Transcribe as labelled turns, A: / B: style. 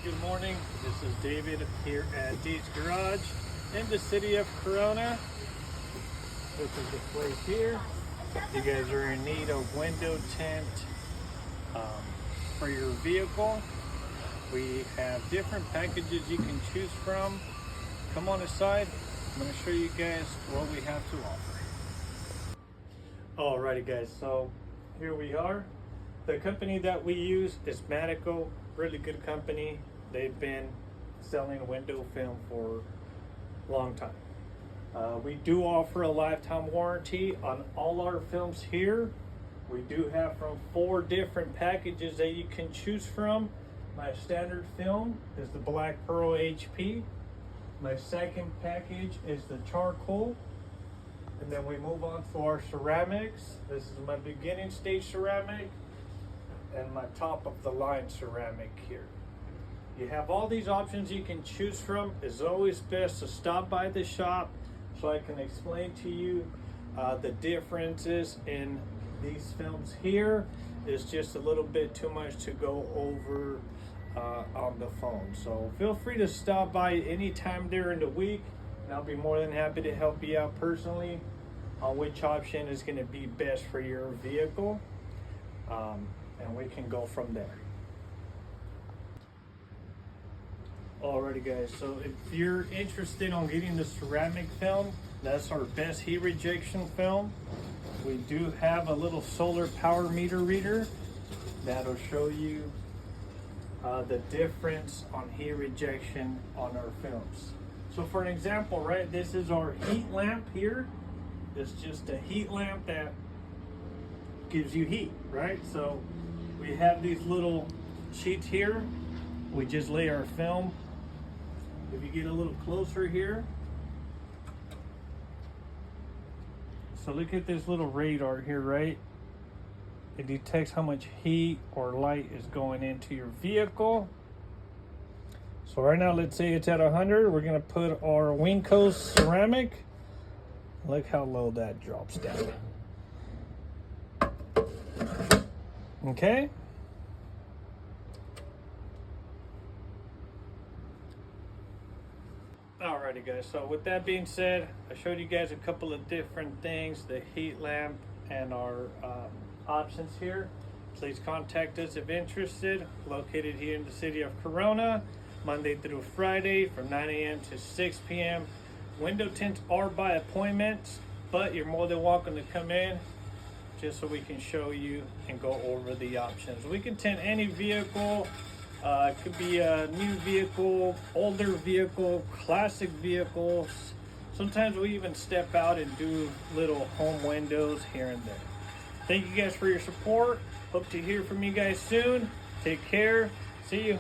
A: Good morning. This is David here at Dee's Garage in the city of Corona. This is the place here. You guys are in need of window tint for your vehicle. We have different packages you can choose from. Come on inside. I'm going to show you guys what we have to offer. Alrighty guys, so here we are. The company that we use is Madico, really good company. They've been selling window film for a long time. We do offer a lifetime warranty on all our films here. We do have from 4 different packages that you can choose from. My standard film is the Black Pearl HP. My second package is the charcoal. And then we move on to our ceramics. This is my beginning stage ceramic and my top of the line ceramic here. You have all these options you can choose from. It's always best to stop by the shop so I can explain to you the differences in these films here. It's just a little bit too much to go over on the phone. So feel free to stop by anytime during the week and I'll be more than happy to help you out personally on which option is going to be best for your vehicle. And we can go from there. Alrighty guys, so if you're interested on getting the ceramic film, that's our best heat rejection film. We do have a little solar power meter reader that'll show you the difference on heat rejection on our films. So for an example, right, this is our heat lamp here. It's just a heat lamp that gives you heat, right? So we have these little sheets here. We just lay our film. If you get a little closer here, so look at this little radar here, right? It detects how much heat or light is going into your vehicle. So right now, let's say it's at 100. We're gonna put our wing coast ceramic. Look how low that drops down. Okay. Alrighty guys, so with that being said, I showed you guys a couple of different things, the heat lamp and our options here. Please contact us if interested. Located here in the city of Corona, Monday through Friday from 9 a.m. to 6 p.m. Window tints are by appointment, but you're more than welcome to come in just so we can show you and go over the options. We can tint any vehicle. It could be a new vehicle, older vehicle, classic vehicles. Sometimes we even step out and do little home windows here and there. Thank you guys for your support. Hope to hear from you guys soon. Take care. See you.